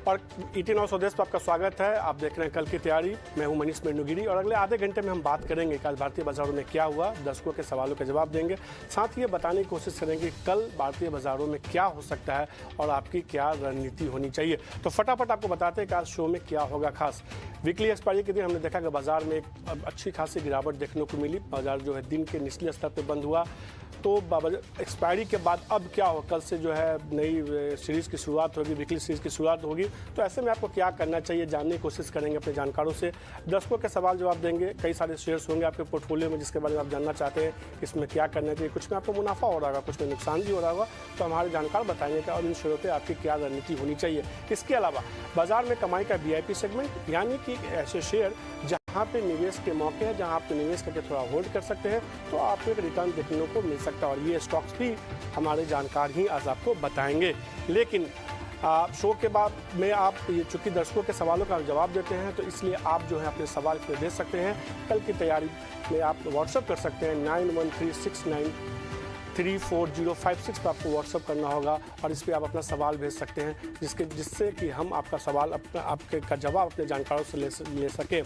और ET now स्वदेश पर आपका स्वागत है। आप देख रहे हैं कल की तैयारी। मैं हूं मनीष मेंडुगिरी और अगले आधे घंटे में हम बात करेंगे कल भारतीय बाजारों में क्या हुआ, दर्शकों के सवालों के जवाब देंगे। साथ ही ये बताने की कोशिश करेंगे कल भारतीय बाजारों में क्या हो सकता है और आपकी क्या रणनीति होनी चाहिए। तो फटाफट आपको बताते हैं कि आज शो में क्या होगा खास। वीकली एक्सपायरी के दिन हमने देखा कि बाजार में एक अच्छी खासी गिरावट देखने को मिली। बाजार जो है दिन के निचले स्तर पर बंद हुआ। तो एक्सपायरी के बाद अब क्या हो, कल से जो है नई सीरीज़ की शुरुआत होगी, वीकली सीरीज़ की शुरुआत होगी। तो ऐसे में आपको क्या करना चाहिए जानने की कोशिश करेंगे अपने जानकारों से। दर्शकों के सवाल जवाब देंगे। कई सारे शेयर्स होंगे आपके पोर्टफोलियो में जिसके बारे में आप जानना चाहते हैं इसमें क्या करना चाहिए। कुछ में आपको मुनाफा हो रहा होगा, कुछ में नुकसान भी हो रहा होगा। तो हमारे जानकार बताएंगे कि और इन शेयरों पर आपकी क्या रणनीति होनी चाहिए। इसके अलावा बाजार में कमाई का VIP सेगमेंट, यानी कि ऐसे शेयर जहाँ पे निवेश के मौके हैं, जहाँ आप निवेश करके थोड़ा होल्ड कर सकते हैं तो आपको एक रिटर्न देखने को मिल सकता है। और ये स्टॉक्स भी हमारे जानकार ही आज आपको बताएंगे। लेकिन शो के बाद में आप चूँकि दर्शकों के सवालों का जवाब देते हैं तो इसलिए आप जो है अपने सवाल इसमें दे सकते हैं। कल की तैयारी में आप व्हाट्सअप कर सकते हैं 9136934056 पर आपको व्हाट्सअप करना होगा और इस पर आप अपना सवाल भेज सकते हैं जिससे कि हम आपका सवाल आपके का जवाब अपने जानकारों से ले सकें।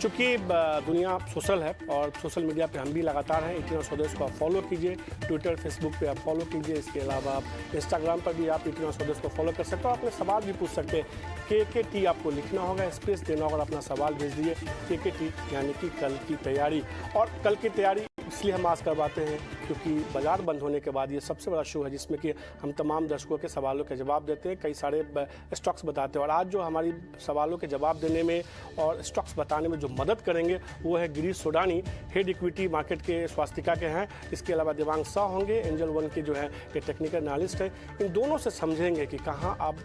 चूँकि दुनिया सोशल है और सोशल मीडिया पे हम भी लगातार हैं। ईटी नाउ स्वदेश को आप फॉलो कीजिए, ट्विटर फेसबुक पे आप फॉलो कीजिए। इसके अलावा आप इंस्टाग्राम पर भी आप ईटी नाउ स्वदेश को फॉलो कर सकते हो। अपने सवाल भी पूछ सकते हैं। KKT आपको लिखना होगा, स्पेस देना होगा और अपना सवाल भेज दीजिए। KKT यानी कि कल की तैयारी। और कल की तैयारी इसलिए हम आज करवाते हैं क्योंकि बाजार बंद होने के बाद ये सबसे बड़ा शो है जिसमें कि हम तमाम दर्शकों के सवालों के जवाब देते हैं, कई सारे स्टॉक्स बताते हैं। और आज जो हमारी सवालों के जवाब देने में और स्टॉक्स बताने में जो मदद करेंगे वो है Girish Sodani, head equity market के स्वास्तिका के हैं। इसके अलावा देवांग शाह होंगे, एंजल वन के जो है ये टेक्निकल एनालिस्ट हैं। इन दोनों से समझेंगे कि कहाँ आप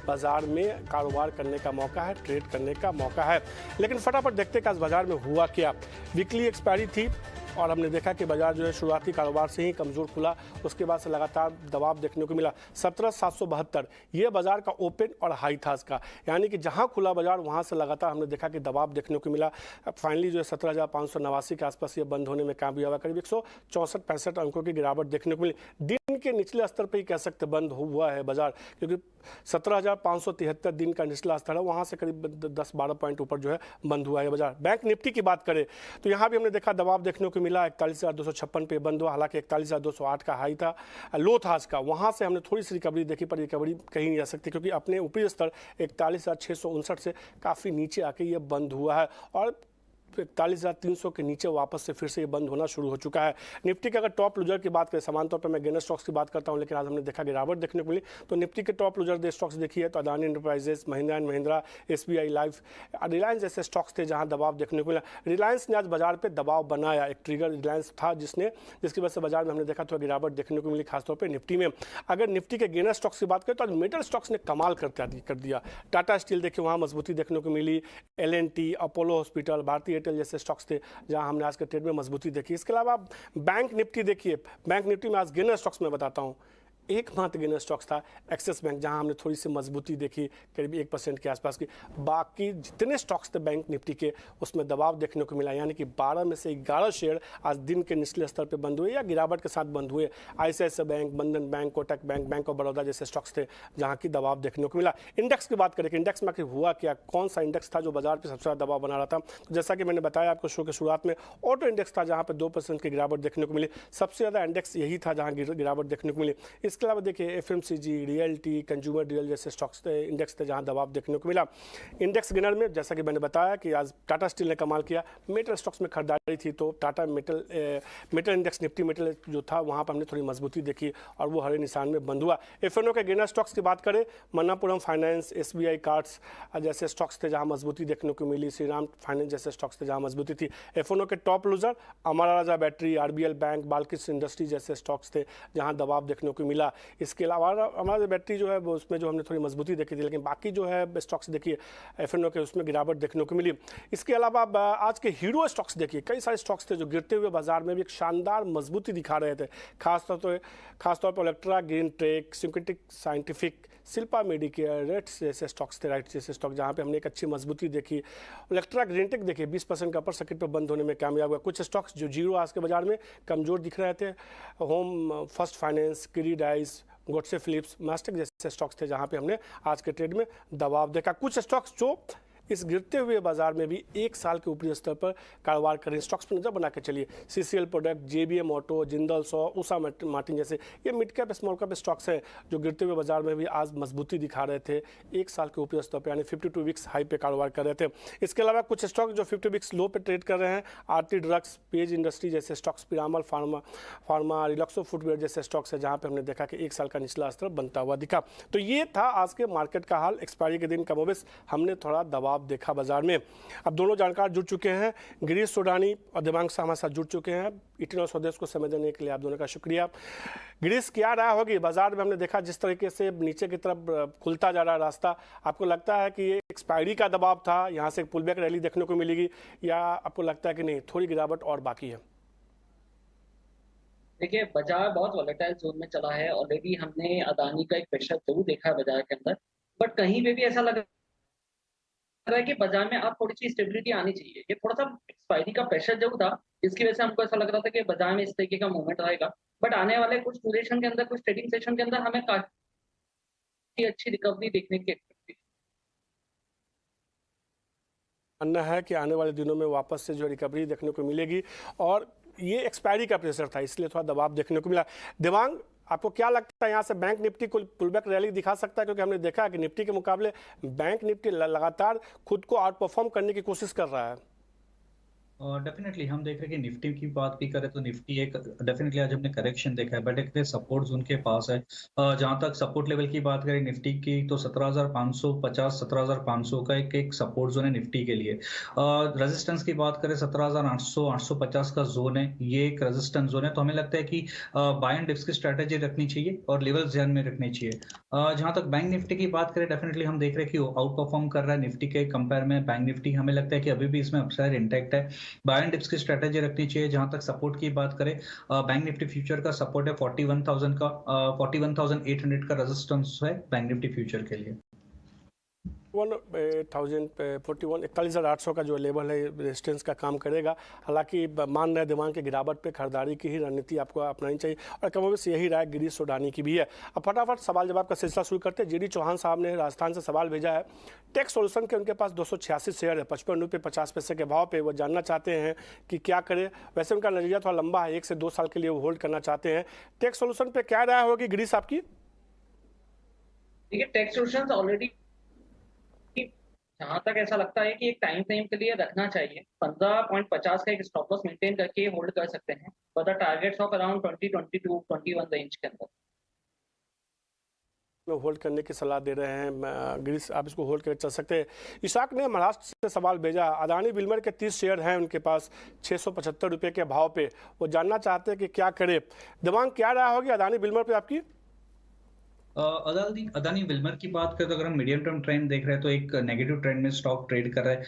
बाजार में कारोबार करने का मौका है, ट्रेड करने का मौका है। लेकिन फटाफट देखते हैं कि आज बाजार में हुआ क्या। वीकली एक्सपायरी थी और हमने देखा कि बाजार जो है शुरुआती कारोबार से ही कमज़ोर खुला, उसके बाद से लगातार दबाव देखने को मिला। 17,772 ये बाजार का ओपन और हाई था इसका, यानी कि जहां खुला बाजार वहां से लगातार हमने देखा कि दबाव देखने को मिला। फाइनली जो है 17,589 के आसपास ये बंद होने में कामयाब हुआ। करीब 164-65 अंकों की गिरावट देखने को मिली। दिन के निचले स्तर पर ही कह सकते बंद हुआ है बाजार, क्योंकि 17,573 दिन का निचला स्तर है, वहाँ से करीब 10-12 पॉइंट ऊपर जो है बंद हुआ है बाजार। बैंक निफ्टी की बात करें तो यहाँ भी हमने देखा दबाव देखने को मिला। 41,256 पे बंद हुआ, हालांकि 41,208 का हाई था, लो था इसका। वहाँ से हमने थोड़ी सी रिकवरी देखी पर रिकवरी कहीं नहीं जा सकती क्योंकि अपने ऊपरी स्तर 41,659 से काफ़ी नीचे आके ये बंद हुआ है और 41,300 के नीचे वापस से फिर से ये बंद होना शुरू हो चुका है। निफ्टी के अगर टॉप लूजर की बात करें, सामान्य तौर पर मैं गेनर स्टॉक्स की बात करता हूं, लेकिन आज हमने देखा गिरावट देखने को मिली। तो निफ्टी के टॉप लूजर स्टॉक्स देखिए तो Adani enterprises, Mahindra and Mahindra, SBI life, Reliance जैसे स्टॉक्स थे जहां दबाव देखने को मिला। रिलायंस ने आज बाजार पर दबाव बनाया, एक ट्रिगर रिलायंस था जिसकी वजह से बाजार में हमने देखा तो गिरावट देखने को मिली, खासतौर पर निफ्टी में। अगर निफ्टी के गेनर स्टॉक्स की बात करें तो आज मेटल स्टॉक्स ने कमाल कर दिया। टाटा स्टील देखिए वहाँ मजबूती देखने को मिली, L&T, अपोलो हॉस्पिटल, भारतीय एयरटेल जैसे स्टॉक्स थे जहां हमने आज के ट्रेड में मजबूती देखी। इसके अलावा बैंक निफ्टी देखिए, बैंक निफ्टी में आज गेनर स्टॉक्स में बताता हूं, एकमात्र गेनर स्टॉक्स था एक्सिस बैंक, जहां हमने थोड़ी सी मजबूती देखी करीब 1% के आसपास की। बाकी जितने स्टॉक्स थे बैंक निफ्टी के उसमें दबाव देखने को मिला, यानी कि 12 में से 11 शेयर आज दिन के निचले स्तर पर बंद हुए या गिरावट के साथ बंद हुए। ICICI बैंक, बंधन bank, Kotak bank, bank of Baroda जैसे स्टॉक्स थे जहाँ की दबाव देखने को मिला। इंडेक्स की बात करें कि इंडेक्स में आखिर हुआ क्या, कौन सा इंडेक्स था जो बाजार पर सबसे ज़्यादा दबाव बना रहा था। तो जैसा कि मैंने बताया आपको शो के शुरुआत में, ऑटो इंडेक्स था जहाँ पर 2% की गिरावट देखने को मिली। सबसे ज़्यादा इंडेक्स यही था जहाँ गिरावट देखने को मिली। इसके अलावा देखिए FMCG, रियल्टी, कंज्यूमर ड्यूरेबल जैसे स्टॉक्स थे, इंडेक्स थे जहां दबाव देखने को मिला। इंडेक्स गिनर में जैसा कि मैंने बताया कि आज टाटा स्टील ने कमाल किया। मेटल स्टॉक्स में खरीदारी थी तो Tata metal index, Nifty metal जो था वहां पर हमने थोड़ी मजबूती देखी और वो हरे निशान में बंद हुआ। FNO के गिनर स्टॉक्स की बात करें, मन्नापुरम फाइनेंस, SBI कार्ड्स जैसे स्टॉक्स थे जहाँ मजबूती देखने को मिली, श्रीराम फाइनेंस जैसे स्टॉक्स थे जहाँ मजबूती थी। FNO के टॉप लूजर अमरा राजा बैटरी, RBL बैंक, बाल्किस इंडस्ट्री जैसे स्टॉक्स थे जहाँ दबाव देखने को मिला। इसके अलावा हमारा बैटरी जो है वो उसमें जो हमने थोड़ी मजबूती देखी थी, लेकिन बाकी जो है स्टॉक्स देखिए FNO के उसमें गिरावट देखने को मिली। इसके अलावा आज के हीरो स्टॉक्स देखिए, कई सारे स्टॉक्स थे जो गिरते हुए बाजार में भी एक शानदार मजबूती दिखा रहे थे। खासतौर पर Electra, green tech, synthetic scientific, Shilpa Medicare, rates जैसे स्टॉक्स थे, राइट्स जैसे स्टॉक जहाँ पे हमने एक अच्छी मजबूती देखी। इलेक्ट्रा ग्रीन टेक देखिए 20% का अपर सर्किट पर बंद होने में कामयाब हुआ। कुछ स्टॉक्स जो जीरो आज के बाजार में कमजोर दिख रहे थे, होम फर्स्ट फाइनेंस, क्रेडिटाइज, गोडसे फिलिप्स, मास्टेक जैसे स्टॉक्स थे जहां पे हमने आज के ट्रेड में दबाव देखा। कुछ स्टॉक्स जो इस गिरते हुए बाजार में भी 1 साल के ऊपरी स्तर पर कारोबार कर रहे हैं, स्टॉक्स पर नजर बना के चलिए। CCL Product, JBM Auto, Jindal Saw, Usha Martin जैसे ये mid cap small cap stocks हैं जो गिरते हुए बाजार में भी आज मजबूती दिखा रहे थे। 1 साल के ऊपरी स्तर पर यानी 52 वीक्स हाई पे कारोबार कर रहे थे। इसके अलावा कुछ स्टॉक जो 50 वीक्स लो पे ट्रेड कर रहे हैं, आरती ड्रग्स, पेज इंडस्ट्री जैसे stocks, Piramal pharma, Relaxo footwear जैसे स्टॉक्स है जहां पे हमने देखा कि 1 साल का निचला स्तर बनता हुआ दिखा। तो ये था आज के मार्केट का हाल। एक्सपायरी के दिन कमोबेश हमने थोड़ा दबाव देखा बाजार में। अब दोनों जानकार जुड़ चुके हैं, गिरीश सोडानी और दिव्यांग शाह हमारे साथ जुड़ चुके हैं। इटन और स्वदेश को समय देने के लिए आप दोनों का शुक्रिया। गिरीश, क्या राय होगी? बाजार में हमने देखा जिस तरीके से नीचे की तरफ खुलता जा रहा रास्ता, आपको लगता है कि ये एक्सपायरी का दबाव था, यहाँ से पुल बैक रैली देखने को मिलेगी, या आपको लगता है कि नहीं थोड़ी गिरावट और बाकी है? देखिए, बाजार बहुत वॉलेटाइल जोन में चला है। ऑलरेडी हमने अदानी का एक प्रेशर जरूर देखा है बाजार के अंदर, बट कहीं पे भी ऐसा लग रहा है कि बाजार में अब थोड़ी सी स्टेबिलिटी आनी चाहिए। ये थोड़ा सा एक्सपायरी का प्रेशर जरूर था, जिसकी वजह से हमको ऐसा लग रहा था कि बाजार में इस तरीके का मूवमेंट रहेगा। बट आने वाले कुछ ड्यूरेशन के अंदर, कुछ ट्रेडिंग सेशन के अंदर हमें काफी अच्छी रिकवरी देखने की expectation मानना है कि आने वाले दिनों में वापस से जो रिकवरी देखने को मिलेगी, और ये एक्सपायरी का प्रेशर था इसलिए थोड़ा दबाव देखने को मिला। दिव्यांग, आपको क्या लगता है यहाँ से बैंक निफ्टी को पुलबैक रैली दिखा सकता है? क्योंकि हमने देखा है कि निफ्टी के मुकाबले बैंक निफ्टी लगातार खुद को आउट परफॉर्म करने की कोशिश कर रहा है। डेफिनेटली हम देख रहे हैं कि निफ्टी की बात भी करें तो निफ्टी एक डेफिनेटली आज हमने करेक्शन देखा है, बट एक सपोर्ट जोन के पास है। जहां तक सपोर्ट लेवल की बात करें निफ्टी की तो 17,550 17,500 का एक सपोर्ट जोन है निफ्टी के लिए। रेजिस्टेंस की बात करें 17,800 850 का जोन है, ये एक रेजिस्टेंस जोन है। तो हमें लगता है कि बाय एंड डिप्स की स्ट्रेटेजी रखनी चाहिए और लेवल्स ध्यान में रखने चाहिए। जहां तक बैंक निफ्टी की बात करें, डेफिनेटली हम देख रहे हैं कि आउट परफॉर्म कर रहा है निफ्टी के कंपेयर में बैंक निफ्टी। हमें लगता है कि अभी भी इसमें अपसाइड इंटैक्ट है, बाय एंड डिप्स की स्ट्रेटेजी रखनी चाहिए। जहां तक सपोर्ट की बात करें, बैंक निफ्टी फ्यूचर का सपोर्ट है 41,000 का, 41,800 का रेजिस्टेंस है बैंक निफ्टी फ्यूचर के लिए। 41,800 का जो लेवल है रेजिस्टेंस का काम करेगा। हालांकि मान रहे दिमाग के गिरावट पे खरीदारी की ही रणनीति आपको अपनानी चाहिए, और कमोबेश यही राय गिरीश सोडानी की भी है। अब फटाफट सवाल जवाब का सिलसिला शुरू करते हैं। जीडी चौहान साहब ने राजस्थान से सवाल भेजा है। टेक सॉल्यूशन के उनके पास 286 शेयर है, 55 रुपये 50 पैसे के भाव पे। वो जानना चाहते हैं कि क्या करें। वैसे उनका नजरिया थोड़ा लंबा है, 1 से 2 साल के लिए वो होल्ड करना चाहते हैं। टेक सॉल्यूशन पे क्या राय होगी गिरीश आपकी? देखिए, टेक सॉल्यूशंस ऑलरेडी, जहां तक ऐसा लगता है कि एक टाइम फ्रेम के लिए रखना चाहिए। 15.50 का एक स्टॉप लॉस मेंटेन करके होल्ड कर सकते हैं, for the targets of around 2022 21 range के अंदर में होल्ड करने की सलाह दे रहे हैं गिरीश, आप इसको होल्ड करके चल सकते हैं। इशाक ने महाराष्ट्र से सवाल भेजा। अदानी विल्मर के 30 शेयर हैं उनके पास 675 रुपये के भाव पे। वो जानना चाहते हैं कि क्या करे। दिमाग क्या राय होगी अदानी विल्मर पे आपकी? अदानी विल्मर की बात करें तो अगर हम मीडियम टर्म ट्रेंड देख रहे हैं तो एक नेगेटिव ट्रेंड में स्टॉक ट्रेड कर रहा है।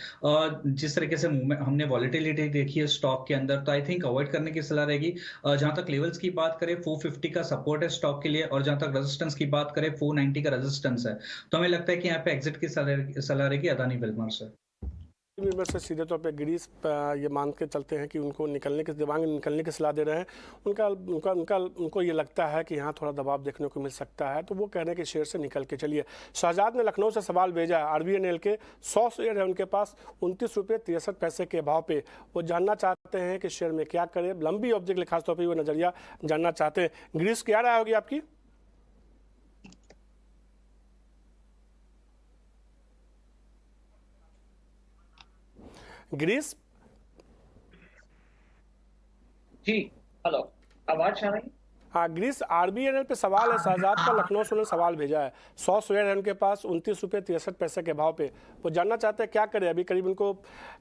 जिस तरीके से हमने वॉलेटिलिटी देखी है स्टॉक के अंदर, तो आई थिंक अवॉइड करने की सलाह रहेगी। जहां तक लेवल्स की बात करें 450 का सपोर्ट है स्टॉक के लिए, और जहां तक रेजिस्टेंस की बात करें 490 का रेजिस्टेंस है। तो हमें लगता है कि यहाँ पे एग्जिट की सलाह रहेगी अदानी विल्मर से। विल्मर से सीधे तौर पे गिरीश ये मान के चलते हैं कि उनको दिमाग में निकलने की सलाह दे रहे हैं। उनको ये लगता है कि यहाँ थोड़ा दबाव देखने को मिल सकता है, तो वो कह रहे हैं कि शेयर से निकल के चलिए। शहजाद ने लखनऊ से सवाल भेजा है। आरबीएनएल के 100 शेयर है उनके पास 29 रुपये 63 पैसे के भाव पे। वो जानना चाहते हैं कि शेयर में क्या करें। लंबी ऑब्जेक्ट खासतौर पर वो नजरिया जानना चाहते हैं। गिरीश, क्या राय होगी आपकी? गिरीश जी, हेलो, आवाज आ रही है? हाँ गिरीश, आरबीएनएल पे सवाल है। शहजाद का लखनऊ से उन्होंने सवाल भेजा है। 100 शेयर है उनके पास 29 रुपये 63 पैसे के भाव पे। वो जानना चाहते हैं क्या करें। अभी करीब उनको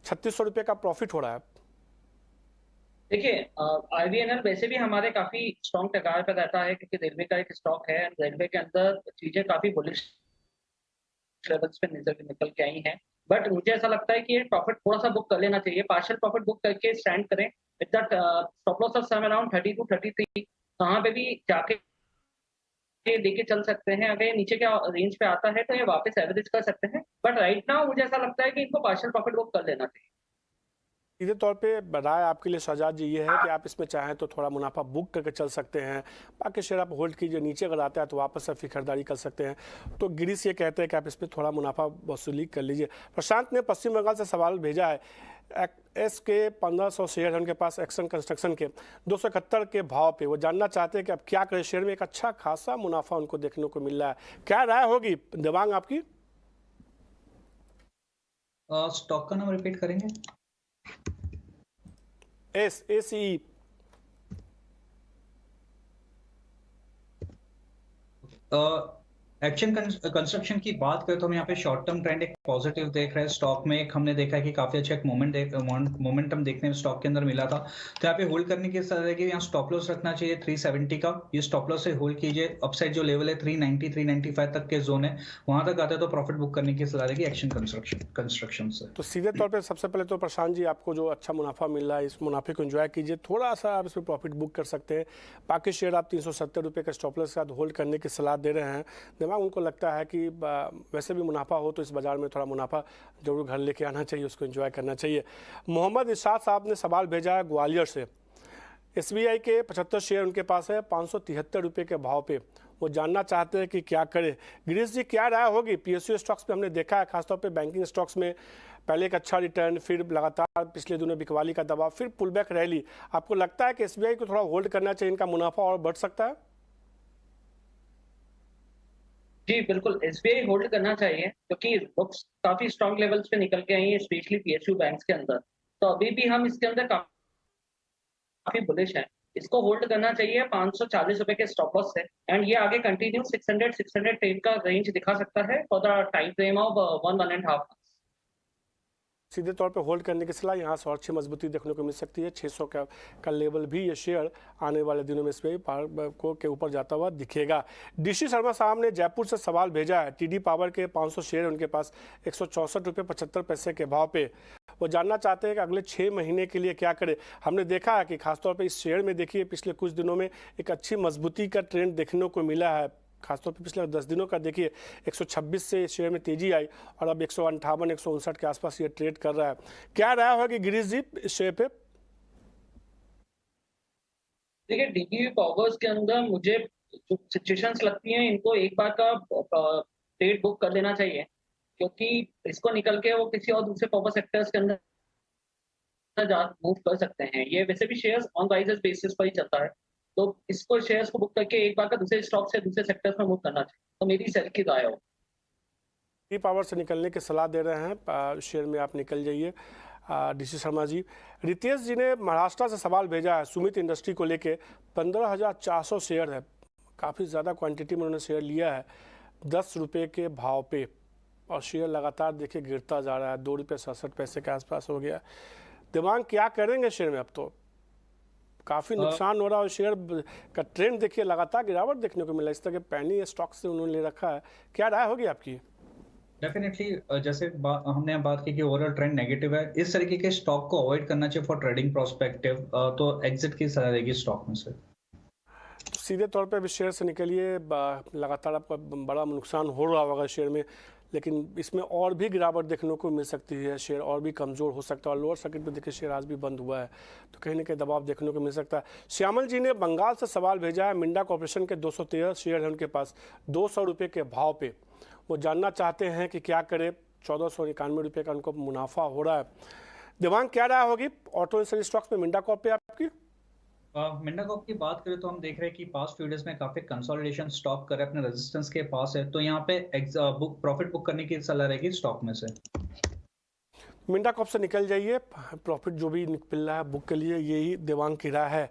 3600 रुपये का प्रॉफिट हो रहा है। देखिए, आईवीएनएल वैसे भी हमारे काफी स्ट्रॉन्ग टकार पर रहता है, क्योंकि रेलवे का एक स्टॉक है। रेलवे के अंदर चीजें काफी बुलिश लेवल्स पे निकल के आई हैं। बट मुझे ऐसा लगता है कि ये प्रॉफिट थोड़ा सा बुक कर लेना चाहिए, पार्शियल प्रॉफिट बुक करके स्टैंड करें with that stop loss of some around 30 to 33। कहाँ पे भी जाके लेके चल सकते हैं। अगर ये नीचे के रेंज पे आता है तो ये वापस एवरेज कर सकते हैं, बट राइट नाउ मुझे ऐसा लगता है कि इनको पार्शियल प्रॉफिट बुक कर लेना चाहिए। सीधे तौर पे राय आपके लिए शहजाद जी ये है कि आप इसमें चाहें तो थोड़ा मुनाफा बुक करके चल सकते हैं, बाकी शेयर आप होल्ड कीजिए, नीचे अगर आता है तो वापस से फिर खरीदारी कर सकते हैं। तो गिरीश ये कहते हैं कि आप इसमें थोड़ा मुनाफा वसूली कर लीजिए। प्रशांत ने पश्चिम बंगाल से सवाल भेजा है, एस के 1500 शेयर हैं उनके पास एक्शन कंस्ट्रक्शन के 271 के भाव पे। वो जानना चाहते हैं कि अब क्या करें, शेयर में एक अच्छा खासा मुनाफा उनको देखने को मिल रहा है। क्या राय होगी देवांग आपकी? स्टॉक का नाम रिपीट करेंगे? SACE। एक्शन कंस्ट्रक्शन की बात करें तो हम यहाँ पे शॉर्ट टर्म ट्रेंड एक पॉजिटिव देख रहे हैं स्टॉक में। एक हमने देखा है कि काफी अच्छा एक मोमेंटम देखने में स्टॉक के अंदर मिला था। तो यहाँ पे होल्ड करने की सलाह रहेगी, यहाँ स्टॉप लॉस रखना चाहिए 370 का। ये स्टॉप लॉस से होल्ड कीजिए। अपसाइड जो लेवल है 390 395 तक के जोन है, वहां तक आते हैं तो प्रॉफिट बुक करने की सलाह रहेगी एक्शन कंस्ट्रक्शन से। तो सीधे तौर पे सबसे पहले तो प्रशांत जी, आपको जो अच्छा मुनाफा मिल रहा है इस मुनाफे को एंजॉय कीजिए, थोड़ा सा आप इसमें प्रॉफिट बुक कर सकते हैं। बाकी शेयर आप 370 रुपये के स्टॉप लॉस के साथ होल्ड करने की सलाह दे रहे हैं। दिमाग उनको लगता है कि वैसे भी मुनाफा हो तो इस बाजार में थोड़ा मुनाफा जरूर घर लेके आना चाहिए, उसको एंजॉय करना चाहिए। मोहम्मद इरशाद साहब ने सवाल भेजा है ग्वालियर से। SBI के 75 शेयर उनके पास है 573 रुपये के भाव पे। वो जानना चाहते हैं कि क्या करें। गिरीश जी क्या राय होगी? PSU स्टॉक्स में हमने देखा है, खासतौर पे बैंकिंग स्टॉक्स में पहले एक अच्छा रिटर्न, फिर लगातार पिछले दिनों बिकवाली का दबाव, फिर पुलबैक रैली। आपको लगता है कि SBI को थोड़ा होल्ड करना चाहिए, इनका मुनाफा और बढ़ सकता है? जी बिल्कुल, SBI होल्ड करना चाहिए क्योंकि बुक्स काफी स्ट्रॉन्ग लेवल्स पे निकल के आई है, स्पेशली PSU बैंक्स के अंदर। तो अभी भी हम इसके अंदर काफी बुलिश हैं। इसको होल्ड करना चाहिए 540 रुपए के स्टॉप लॉस से, एंड ये आगे कंटिन्यू 600-610 का रेंज दिखा सकता है for the time frame of 1.5 सीधे तौर पे होल्ड करने की सलाह। यहाँ से और अच्छी मजबूती देखने को मिल सकती है। 600 का लेवल भी ये शेयर आने वाले दिनों में SBI को के ऊपर जाता हुआ दिखेगा। DC शर्मा साहब ने जयपुर से सवाल भेजा है। TD पावर के 500 शेयर उनके पास 164 रुपये 75 पैसे के भाव पे। वो जानना चाहते हैं कि अगले 6 महीने के लिए क्या करें। हमने देखा है कि खासतौर पर इस शेयर में देखिए पिछले कुछ दिनों में एक अच्छी मजबूती का ट्रेंड देखने को मिला है। खासतौर पर पिछले 10 दिनों का देखिए 126 से शेयर में तेजी आई और अब 158 159 के आसपास ये ट्रेड कर रहा है। क्या राय होगी गिरीश जी इस शेयर पे? देखिए, DBV पावर्स के अंदर मुझे जो सिचुएशंस लगती हैं, इनको एक बार का ट्रेड बुक कर लेना चाहिए, क्योंकि इसको निकल के वो किसी और दूसरे पावर सेक्टर्स के अंदर मूव कर सकते हैं। ये वैसे भी शेयर्स ऑन राइजेस बेसिस पर ही चलता है, तो इसको शेयर्स को बुक करके एक बार का दूसरे स्टॉक से दूसरे सेक्टर्स में मूव करना चाहिए। तो मेरी सेल की राय हो। पावर से निकलने की सलाह दे रहे हैं, शेयर में आप निकल जाइए। DC शर्मा जी। रितेश जी ने महाराष्ट्र से सवाल भेजा है सुमित इंडस्ट्री को लेके। 15,400 शेयर है, काफ़ी ज़्यादा क्वांटिटी में उन्होंने शेयर लिया है 10 रुपये के भाव पे, और शेयर लगातार देखिए गिरता जा रहा है, 2 रुपये 67 पैसे के आसपास हो गया। दिमाग क्या करेंगे शेयर में? अब तो काफ़ी नुकसान हो रहा है और शेयर का ट्रेंड देखिए लगातार गिरावट देखने को मिला। इस तरह के पैनी स्टॉक से उन्होंने ले रखा है। क्या राय होगी आपकी? डेफिनेटली जैसे हमने बात की कि ओवरऑल ट्रेंड नेगेटिव है, इस तरीके के स्टॉक को अवॉइड करना चाहिए फॉर ट्रेडिंग प्रोस्पेक्टिव। तो एग्जिट की सलाह रहेगी स्टॉक में से। सीधे तौर पे अभी शेयर से निकलिए। लगातार आपका बड़ा नुकसान हो रहा होगा शेयर में, लेकिन इसमें और भी गिरावट देखने को मिल सकती है, शेयर और भी कमज़ोर हो सकता है। और लोअर सर्किट पे देखिए शेयर आज भी बंद हुआ है, तो कहीं ना कहीं दबाव देखने को मिल सकता है। श्यामल जी ने बंगाल से सवाल भेजा है। मिंडा कॉर्पोरेशन के 213 शेयर हैं उनके पास 200 रुपये के भाव पे। वो जानना चाहते हैं कि क्या करें। 1491 रुपये का उनको मुनाफा हो रहा है। दिमाग क्या राय होगी ऑटो स्टॉक्स में मिंडा कॉर्प पे आपकी? मिंडा कॉर्प की बात करें तो हम देख रहे हैं कि पास्ट फ्यू डेज में काफी कंसोलिडेशन स्टॉक करे अपने रेजिस्टेंस के पास है, तो यहाँ पे प्रॉफिट बुक करने की सलाह रहेगी स्टॉक में से। मिंडा कॉर्प से निकल जाइए, प्रॉफिट जो भी मिल रहा है बुक के लिए, यही देवांग की राय है।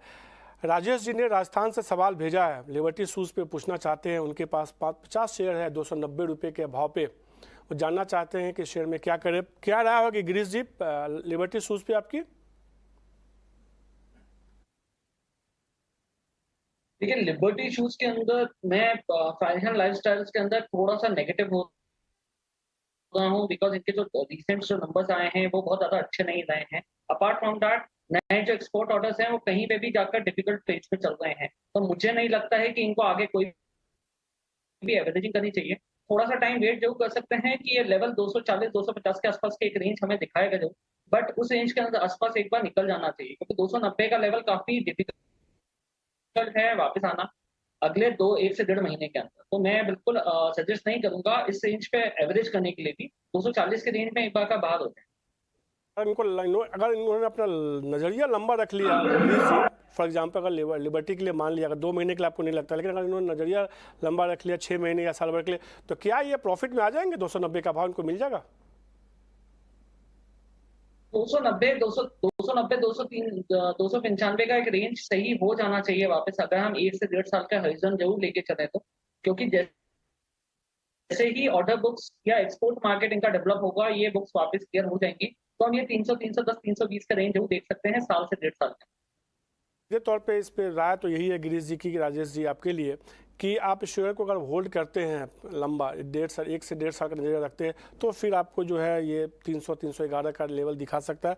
राजेश जी ने राजस्थान से सवाल भेजा है। लिबर्टी शूज़ पे पूछना चाहते हैं। उनके पास 50 शेयर है 290 रुपये के भाव पे। वो जानना चाहते हैं कि शेयर में क्या करें। क्या राय होगी गिरीश जी लिबर्टी शूज़ पे आपकी? देखिए, लिबर्टी शूज के अंदर मैं फाइनेंशियल लाइफस्टाइल्स के अंदर थोड़ा सा नेगेटिव हो रहा हूँ, बिकॉज इनके जो रिसेंट जो नंबर्स आए हैं वो बहुत ज्यादा अच्छे नहीं रहे हैं। अपार्ट फ्रॉम दैट, नए जो एक्सपोर्ट ऑर्डर्स हैं वो कहीं पे भी जाकर डिफिकल्ट फेज पे चल रहे हैं, तो मुझे नहीं लगता है कि इनको आगे कोई भी एवरेजिंग करनी चाहिए। थोड़ा सा टाइम वेट जो कर सकते हैं कि ये लेवल 240 250 के आसपास के एक रेंज हमें दिखाएगा जो, बट उस रेंज के अंदर आसपास एक बार निकल जाना चाहिए, क्योंकि 290 का लेवल काफी डिफिकल्ट है वापस आना अगले 1 से 1.5 महीने के अंदर। तो मैं बिल्कुल सजेस्ट नहीं करूंगा इस रेंज पे एवरेज करने के लिए भी 240 के रेंज में एक बार का बाहर हो जाए। अगर इन्होंने अपना नज़रिया लंबा रख लिया गिरीश जी, फॉर एग्जांपल अगर लिबर्टी के लिए मान लिया, अगर 2 महीने के लिए आपको नहीं लगता, लेकिन अगर इन्होंने नज़रिया लंबा रख लिया 6 महीने या साल भर के लिए, तो क्या ये प्रॉफिट में आ जाएंगे? 290 का भाव इनको मिल जाएगा? 290, 200, 290, 203, 295 का एक रेंज सही हो जाना चाहिए वापस, अगर हम 1 से 1.5 साल का हॉरिजन जरूर लेके चले तो। क्योंकि जैसे ही ऑर्डर बुक्स या एक्सपोर्ट मार्केट इनका डेवलप होगा, ये बुक्स वापस क्लियर हो जाएंगी, तो हम ये 300, 310, 320 का रेंज जरूर देख सकते हैं साल से 1.5 साल का। सीधे तौर पे इस पे राय तो यही है गिरीश जी की, राजेश जी आपके लिए, कि आप शेयर को अगर होल्ड करते हैं लंबा 1 से 1.5 साल का नजरिया रखते हैं, तो फिर आपको जो है ये 300, 311 का लेवल दिखा सकता है।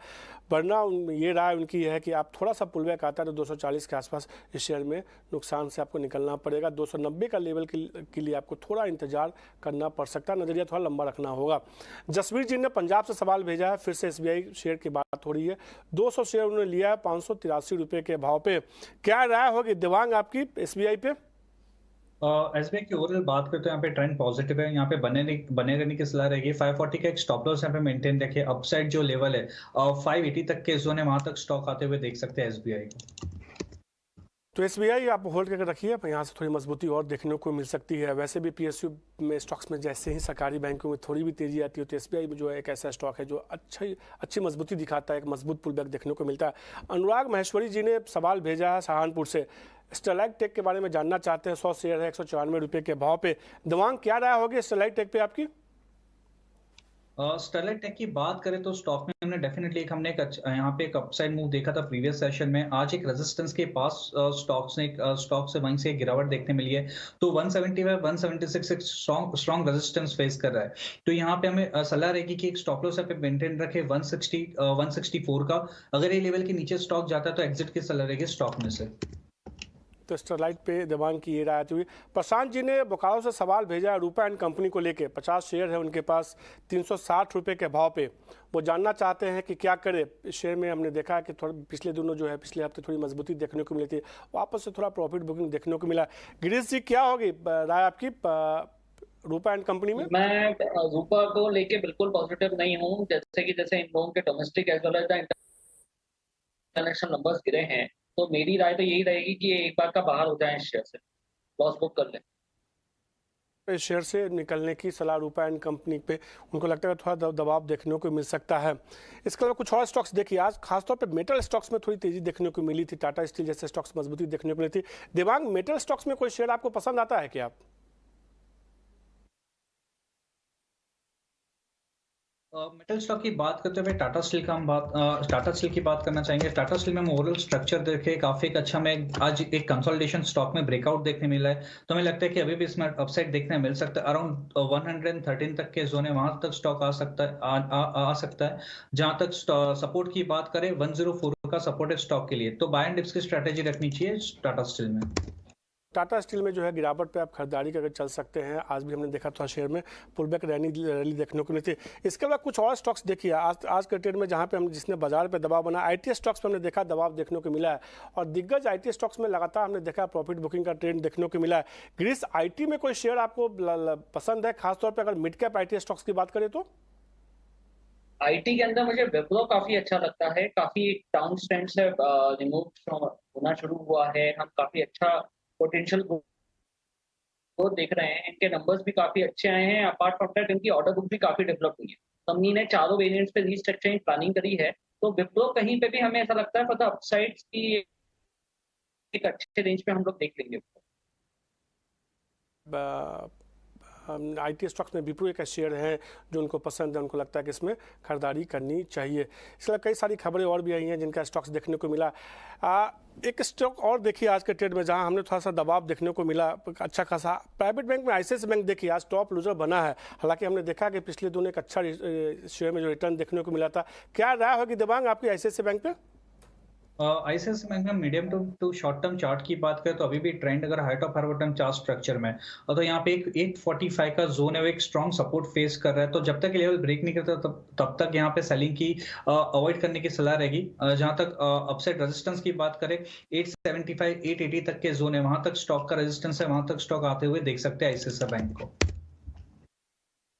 वरना ये राय उनकी है कि आप थोड़ा सा पुलबैक आता है तो 240 के आसपास इस शेयर में नुकसान से आपको निकलना पड़ेगा। 290 का लेवल के लिए आपको थोड़ा इंतजार करना पड़ सकता है, नजरिया थोड़ा लंबा रखना होगा। जसवीर जी ने पंजाब से सवाल भेजा है, फिर से SBI शेयर की बात हो रही है। 200 शेयर उन्होंने लिया है 583 रुपये के भाव पे। क्या राय होगी देवांग आपकी SBI पे? एसबीआई की ओवरऑल बात करें तो यहाँ पे ट्रेंड पॉजिटिव है, यहाँ पे बने रहने की सलाह रहेगी। 540 का एक स्टॉप लॉस यहाँ पे मेंटेन रखे। अपसाइड जो लेवल है 580 तक के जोन है, वहां तक स्टॉक आते हुए देख सकते हैं एसबीआई को। तो SBI आप होल्ड करके रखिए, यहाँ से थोड़ी मजबूती और देखने को मिल सकती है। वैसे भी PSU में स्टॉक्स में जैसे ही सरकारी बैंकों में थोड़ी भी तेजी आती है, तो SBI में जो है एक ऐसा स्टॉक है जो अच्छी मजबूती दिखाता है, एक मजबूत पुलबैक देखने को मिलता है। अनुराग महेश्वरी जी ने सवाल भेजा है सहारनपुर से, स्टरलाइट टेक के बारे में जानना चाहते हैं। 100 शेयर है 194 रुपये के भाव पे। दिमाग क्या राय होगी स्टरलाइट टेक पे आपकी? स्टरलाइट टेक की बात करें तो स्टॉक में हमने यहाँ पे एक अपसाइड मूव देखा था प्रीवियस सेशन में। आज एक रेजिस्टेंस के पास स्टॉक से वहीं से गिरावट देखने मिली है। तो 175, 176 एक स्ट्रॉन्ग रेजिस्टेंस फेस कर रहा है। तो यहाँ पे हमें सलाह रहेगी कि एक स्टॉप लॉस पे मेंटेन रखे 160, 164 का। अगर ये लेवल के नीचे स्टॉक जाता है तो एग्जिट की सलाह रहेगी स्टॉक में से। तो स्टरलाइट पे दिमाग की ये राय हुई। प्रशांत जी ने बोकारो से सवाल भेजा है रूपा एंड कंपनी को लेके। 50 शेयर है उनके पास 360 रुपये के भाव पे। वो जानना चाहते हैं कि क्या करे इस शेयर में। हमने देखा है कि थोड़ा पिछले दिनों जो है, पिछले हफ्ते थोड़ी मजबूती देखने को मिली थी, वापस से थोड़ा प्रॉफिट बुकिंग देखने को मिला। गिरीश जी क्या होगी राय आपकी रूपा एंड कंपनी में? मैं रूपा को लेके बिल्कुल पॉजिटिव नहीं हूँ। जैसे इन लोगों के domestic as well as international numbers गिरे हैं, तो मेरी राय तो यही रहेगी कि एक बार का बाहर हो जाए इस शेयर से, लॉस बुक कर ले। इस शेयर से निकलने की सलाह रूपा एंड कंपनी पे उनको लगता है थोड़ा दबाव देखने को मिल सकता है। इसके अलावा कुछ और स्टॉक्स देखिए, आज खासतौर पे मेटल स्टॉक्स में थोड़ी तेजी देखने को मिली थी। टाटा स्टील जैसे स्टॉक्स मजबूती देखने को मिली थी। दिमाग मेटल स्टॉक्स में कोई शेयर आपको पसंद आता है क्या? आप मेटल स्टॉक की बात करते हुए टाटा स्टील की बात करना चाहेंगे। टाटा स्टील में हम ओवरऑल स्ट्रक्चर देखे काफी एक अच्छा, में आज एक कंसोलिडेशन स्टॉक में ब्रेकआउट देखने मिला है। तो हमें लगता है कि अभी भी इसमें अपसाइड देखने मिल सकता है। अराउंड 113 तक के जोन है, वहां तक स्टॉक आ सकता है। जहां तक सपोर्ट की बात करें 104 का सपोर्ट है स्टॉक के लिए। तो बाय एंड डिप्स की स्ट्रेटेजी रखनी चाहिए टाटा स्टील में। टाटा स्टील में जो है गिरावट पे आप खरीदारी करके चल सकते हैं। आज भी हमने देखा था शेयर में पुलबैक रैली देखने को मिली थी। इसके अलावा कुछ और स्टॉक्स देखिए आज के ट्रेड में, जहां पे हम जिसने बाजार पे दबाव बना, IT स्टॉक्स पे हमने देखा दबाव देखने को मिला है। और दिग्गज IT स्टॉक्स में लगातार हमने देखा प्रॉफिट बुकिंग का ट्रेंड देखने को मिला है। ग्रीस IT में कोई शेयर आपको पसंद है, खासतौर पर अगर मिड कैप IT स्टॉक्स की बात करें तो? IT के अंदर मुझे विप्रो काफी अच्छा लगता है। काफी डाउन ट्रेंड से रिमूव होना शुरू हुआ है। हम काफी अच्छा पोटेंशियल ग्रोथ देख रहे हैं। इनके नंबर्स भी काफी अच्छे आए हैं। अपार्ट फ्रॉम दैट इनकी ऑर्डर बुक भी काफी डेवलप हुई है। कंपनी ने चारों वेरिएंट्स पे रीस्ट्रक्चरिंग प्लानिंग करी है। तो विप्रो कहीं पे भी हमें ऐसा लगता है फॉर द अपसाइड्स की एक अच्छे रेंज पे हम लोग देख लेंगे। IT स्टॉक्स में विप्रो एक शेयर है जो उनको पसंद है, उनको लगता है कि इसमें खरीदारी करनी चाहिए। इसके अलावा कई सारी खबरें और भी आई हैं जिनका स्टॉक्स देखने को मिला। एक स्टॉक और देखिए आज के ट्रेड में जहां हमने थोड़ा सा दबाव देखने को मिला अच्छा खासा, प्राइवेट बैंक में ICICI बैंक देखिए आज टॉप लूजर बना है। हालांकि हमने देखा कि पिछले दिनों एक अच्छा शेयर में जो रिटर्न देखने को मिला था। क्या राय होगी दिमाग आपकी ICICI बैंक पे? आईसीआईसी बैंक में medium to short term chart की बात करें तो अभी भी ट्रेंड अगर high top high bottom chart structure में और तो यहाँ पे एक 845 का जोन है, वो एक स्ट्रॉन्ग सपोर्ट फेस कर रहा है। तो जब तक ये लेवल ब्रेक नहीं करता तब तक यहाँ पे सेलिंग की अवॉइड करने की सलाह रहेगी। जहां तक अपसाइड रेजिस्टेंस की बात करें 875 880 तक के जोन है, वहां तक स्टॉक का रेजिस्टेंस है, वहां तक स्टॉक आते हुए देख सकते हैं आईसीआईसी बैंक को।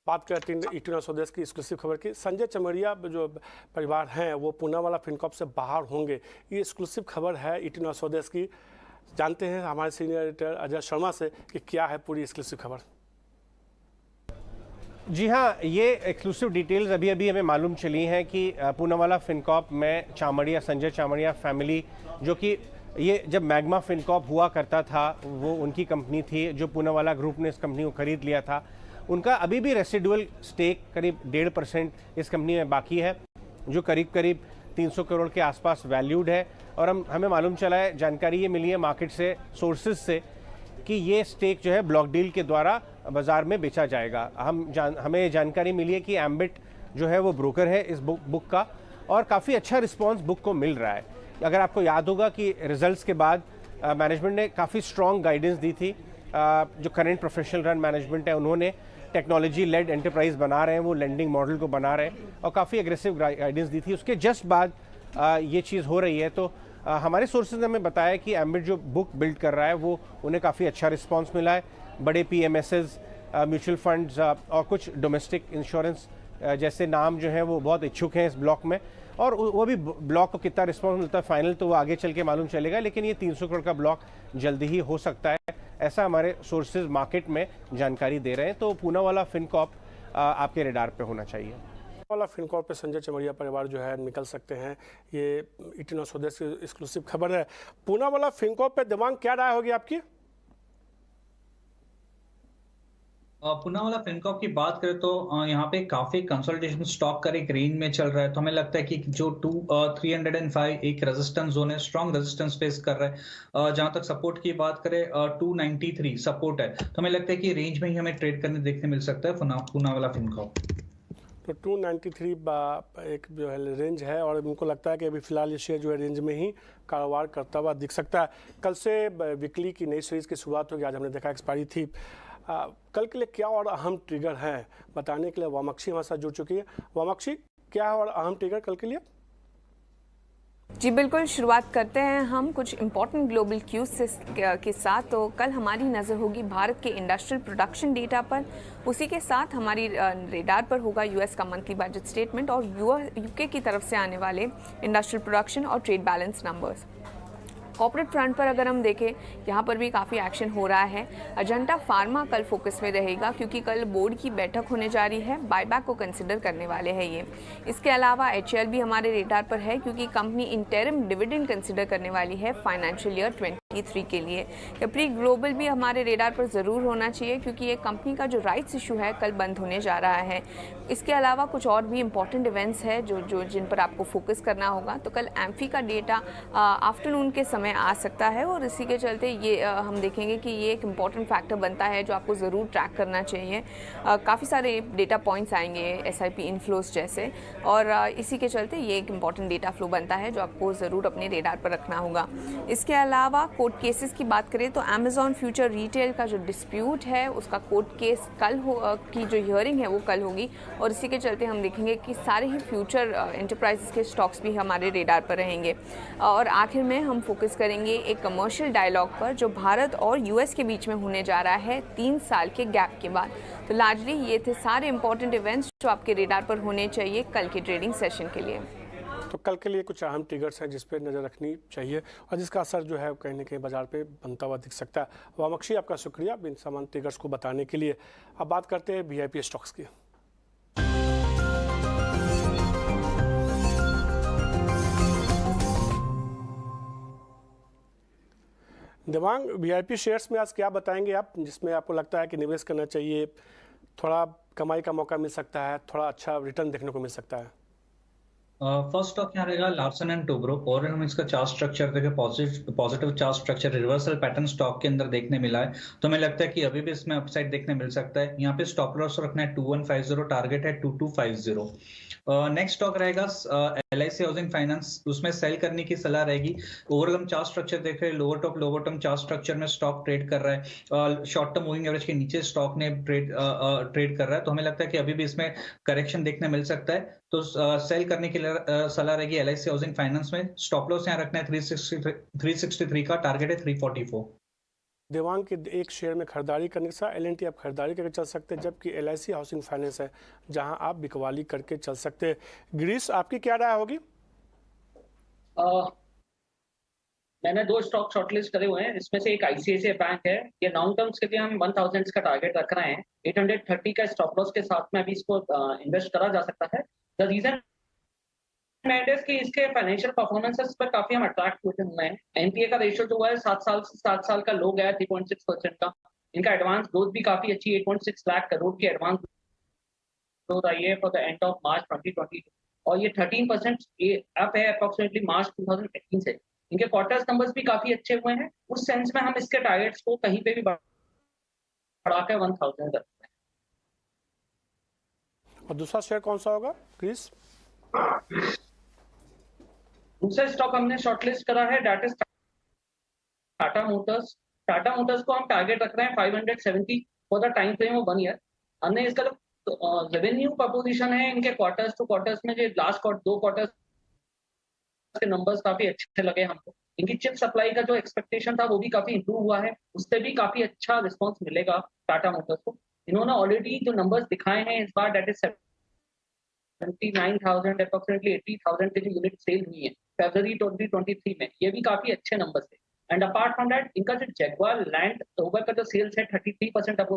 बात करते हैं इटना स्वदेश की एक्सक्लूसिव खबर की। संजय चमरिया जो परिवार हैं वो पूनावाला फिनकॉर्प से बाहर होंगे, ये एक्सक्लूसिव खबर है इटना स्वदेश की। जानते हैं हमारे सीनियर एडिटर अजय शर्मा से कि क्या है पूरी एक्सक्लूसिव खबर। जी हाँ, ये एक्सक्लूसिव डिटेल्स अभी अभी हमें मालूम चली हैं कि पूनावाला फिनकॉर्प में चामड़िया, संजय चामड़िया फैमिली, जो कि ये जब मैग्मा फिनकॉर्प हुआ करता था वो उनकी कंपनी थी, जो पूनावाला ग्रुप ने इस कंपनी को खरीद लिया था, उनका अभी भी रेसिडुअल स्टेक करीब 1.5% इस कंपनी में बाकी है, जो करीब करीब 300 करोड़ के आसपास वैल्यूड है। और हमें मालूम चला है, जानकारी ये मिली है मार्केट से, सोर्सेज से, कि ये स्टेक जो है ब्लॉक डील के द्वारा बाजार में बेचा जाएगा। हमें जानकारी मिली है कि एम्बिट जो है वो ब्रोकर है इस बुक का, और काफ़ी अच्छा रिस्पॉन्स बुक को मिल रहा है। अगर आपको याद होगा कि रिजल्ट्स के बाद मैनेजमेंट ने काफ़ी स्ट्रॉन्ग गाइडेंस दी थी। जो करेंट प्रोफेशनल रन मैनेजमेंट है उन्होंने टेक्नोलॉजी लेड एंटरप्राइज बना रहे हैं, वो लेंडिंग मॉडल को बना रहे हैं और काफ़ी एग्रेसिव गाइडेंस दी थी। उसके जस्ट बाद ये चीज़ हो रही है। तो हमारे सोर्सेज ने हमें बताया कि एम्बिट जो बुक बिल्ड कर रहा है वो उन्हें काफ़ी अच्छा रिस्पांस मिला है। बड़े PMSs, म्यूचुअल फंड्स और कुछ डोमेस्टिक इंश्योरेंस जैसे नाम जो हैं वो बहुत इच्छुक हैं इस ब्लॉक में, और वो भी ब्लॉक को कितना रिस्पॉन्स मिलता है फाइनल तो वो आगे चल के मालूम चलेगा, लेकिन ये 300 करोड़ का ब्लॉक जल्दी ही हो सकता है, ऐसा हमारे सोर्सेज मार्केट में जानकारी दे रहे हैं। तो पूनावाला फिनकॉर्प आपके रेडार पे होना चाहिए। पूनावाला फिनकॉर्प पे संजय चमरिया परिवार जो है निकल सकते हैं, ये इटना स्वदेश की एक्सक्लूसिव खबर है। पूनावाला फिनकॉर्प पे दिमाग क्या राय होगी आपकी? पूनावाला फिनकॉर्प की बात करें तो यहाँ पे काफी कंसोलिडेशन स्टॉक का एक रेंज में चल रहा है। तो हमें लगता है कि जो 305 एक रेजिस्टेंस जोन है, स्ट्रॉन्ग रेजिस्टेंस फेस कर रहा है। जहां तक सपोर्ट की बात करें 293 सपोर्ट है, तो हमें लगता है कि रेंज में ही हमें ट्रेड करने देखने मिल सकता है पूनावाला फिनकॉर्प। तो 293 एक जो है रेंज है, और उनको लगता है कि अभी फिलहाल ये शेयर जो है रेंज में ही कारोबार करता हुआ दिख सकता है। कल से वीकली की नई सीरीज की शुरुआत होगी, आज हमने देखा एक्सपायरी थी। कल के लिए क्या और अहम ट्रिगर हैं बताने के लिए वामाक्षी हमारे साथ जुड़ चुकी है। वामाक्षी, क्या और अहम ट्रिगर कल के लिए? जी बिल्कुल, शुरुआत करते हैं हम कुछ इम्पॉर्टेंट ग्लोबल क्यूज के साथ। तो कल हमारी नज़र होगी भारत के इंडस्ट्रियल प्रोडक्शन डेटा पर, उसी के साथ हमारी रेडार पर होगा यूएस का मंथली बजट स्टेटमेंट और यूके की तरफ से आने वाले इंडस्ट्रियल प्रोडक्शन और trade balance numbers. Corporate front पर अगर हम देखें, यहाँ पर भी काफ़ी एक्शन हो रहा है। अजंता फार्मा कल फोकस में रहेगा क्योंकि कल बोर्ड की बैठक होने जा रही है, बायबैक को कंसिडर करने वाले हैं ये। इसके अलावा HCL भी हमारे रेडार पर है क्योंकि कंपनी इंटरिम डिविडेंड कंसिडर करने वाली है फाइनेंशियल ईयर 23 के लिए। कैप्री ग्लोबल भी हमारे रेडार पर ज़रूर होना चाहिए क्योंकि ये कंपनी का जो राइट्स इशू है कल बंद होने जा रहा है। इसके अलावा कुछ और भी इंपॉर्टेंट इवेंट्स है जो जिन पर आपको फोकस करना होगा। तो कल एम्फी का डेटा आफ्टरनून के समय आ सकता है और इसी के चलते ये हम देखेंगे कि ये एक इम्पॉर्टेंट फैक्टर बनता है जो आपको ज़रूर ट्रैक करना चाहिए। काफ़ी सारे डेटा पॉइंट्स आएंगे SIP इनफ्लोज जैसे, और इसी के चलते ये एक इम्पॉर्टेंट डेटा फ्लो बनता है जो आपको ज़रूर अपने रेडार पर रखना होगा। इसके अलावा कोर्ट केसेस की बात करें तो अमेजॉन फ्यूचर रिटेल का जो डिस्प्यूट है उसका कोर्ट केस कल की जो हियरिंग है वो कल होगी, और इसी के चलते हम देखेंगे कि सारे ही फ्यूचर एंटरप्राइजेस के स्टॉक्स भी हमारे रेडार पर रहेंगे। और आखिर में हम फोकस करेंगे एक कमर्शियल डायलॉग पर जो भारत और US के बीच में होने जा रहा है 3 साल के गैप के बाद। तो लार्जली ये थे सारे इंपॉर्टेंट इवेंट्स जो आपके रेडार पर होने चाहिए कल के ट्रेडिंग सेशन के लिए। तो कल के लिए कुछ अहम ट्रिगर्स हैं जिस पे नज़र रखनी चाहिए और जिसका असर जो है कहीं ना कहीं बाजार पे बनता हुआ दिख सकता है। वामाक्षी, आपका शुक्रिया इन समान ट्रिगर्स को बताने के लिए। अब बात करते हैं VIP स्टॉक्स की। दिमाग VIP शेयर्स में आज क्या बताएंगे आप, जिसमें आपको लगता है कि निवेश करना चाहिए, थोड़ा कमाई का मौका मिल सकता है, थोड़ा अच्छा रिटर्न देखने को मिल सकता है? फर्स्ट स्टॉक यहाँ रहेगा लार्सन एंड टोब्रो, और हम इसका चार्ट स्ट्रक्चर देखें, positive chart structure reversal pattern stock के अंदर देखने मिला है। तो हमें लगता है कि अभी भी इसमें अपसाइड देखने मिल सकता है। यहाँ पे स्टॉप लॉस रखना है 2150, टारगेट है 2250। नेक्स्ट स्टॉक रहेगा LIC हाउसिंग फाइनेंस उसमें सेल करने की सलाह रहेगी। ओवरऑल हम चार्ट स्ट्रक्चर देख रहे हैं, lower top lower term chart structure में स्टॉक ट्रेड कर रहा है, शॉर्ट टर्म मूविंग एवरेज के नीचे स्टॉक ने ट्रेड कर रहा है, तो हमें लगता है कि अभी भी इसमें करेक्शन देखने मिल सकता है, तो सेल करने की सलाह रहेगी LIC हाउसिंग फाइनेंस में। स्टॉप लॉस यहाँ रखना है 363 का, टारगेट है 344। देवांग के एक शेयर में खरीदारी करने के साथ LNT आप खरीदारी करके चल सकते हैं, जबकि LIC हाउसिंग फाइनेंस है जहां आप बिकवाली करके चल सकते हैं। गिरीश, आपकी क्या राय होगी? मैंने 2 स्टॉक शॉर्टलिस्ट करे हुए हैं, इसमें से एक ICICI बैंक है। ये लॉन्ग टर्म्स के लिए हम 1000 का टारगेट रख रहे हैं, 830 का स्टॉप लॉस के साथ में अभी इसको इन्वेस्ट करा जा सकता है। द रीजन मैटर्स कि इसके फाइनेंशियल परफॉर्मेंसेस पर काफी हम अट्रैक्ट होते हुए हैं। एनपीए का रेशियो जो है 7 साल का लो गया 3.6% का। इनका एडवांस ग्रोथ भी काफी अच्छी 8.6 लाख करोड़ की एडवांस ग्रोथ आई है for the end of March 2022, और ये 13% अप है अप्रोक्सीमेटली मार्च 2018 से। इनके क्वार्टर्स नंबर्स भी काफी अच्छे हुए हैं, उस सेंस में हम इसके टारगेट्स को कहीं पे भी बढ़ाकर 1000 करते हैं। और दूसरा शेयर कौन सा होगा क्रिस? दूसरा स्टॉक हमने शॉर्टलिस्ट करा है, that is Tata Motors. Tata Motors को हम टारगेट रख रहे हैं 570 for the time frame of 1 year. हमने इसका जो रेवेन्यू प्रपोजिशन है इनके क्वार्टर्स टू क्वार्टर्स में, जो लास्ट 2 क्वार्टर्स के नंबर्स काफी अच्छे लगे हमको। इनकी चिप सप्लाई का जो एक्सपेक्टेशन था वो भी काफी इंप्रूव हुआ है, उससे भी काफी अच्छा रिस्पॉन्स मिलेगा टाटा मोटर्स को। इन्होंने ऑलरेडी जो नंबर्स दिखाए हैं इस बार, दैट इज 79,000 अप्रोक्सीमेटली 80,000 की जो यूनिट सेल हुई है फरवरी 2023 में, ये भी काफी अच्छे नंबर्स थे। एंड अपार्ट फ्रॉम दैट इनका जो जगुआर लैंड रोवर का जो सेल्स है 33% अब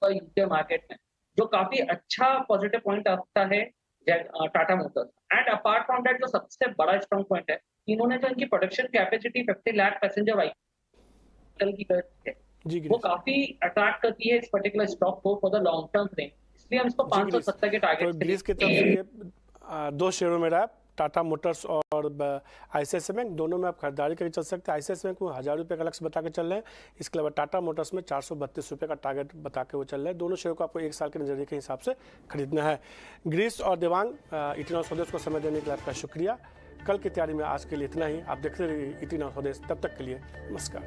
यूके मार्केट में, जो काफी अच्छा पॉजिटिव पॉइंट आता है Tata Motors. And apart from that जो सबसे बड़ा स्ट्रॉन्ग पॉइंट है, इन्होंने जो इनकी production capacity 50 lakh passenger vehicle की है वो काफी अट्रैक्ट करती है इस पर्टिकुलर स्टॉक को for the long term frame, इसलिए हम इसको 570 के टारगेट तो गिरीश की तरफ से ये 2 शेयरों में रहा, टाटा मोटर्स और ICICI बैंक, दोनों में आप खरीदारी करके चल सकते हैं। ICICI बैंक में 1000 रुपये का लक्ष्य बता के चल रहे हैं, इसके अलावा टाटा मोटर्स में 432 रुपये का टारगेट बता के वो चल रहे हैं। दोनों शेयरों को आपको 1 साल के नजरिए के हिसाब से खरीदना है। गिरीश और देवांग, ET Now स्वदेश को समय देने के लिए आपका शुक्रिया। कल की तैयारी में आज के लिए इतना ही। आप देखते रहिए ET Now स्वदेश, तब तक के लिए नमस्कार।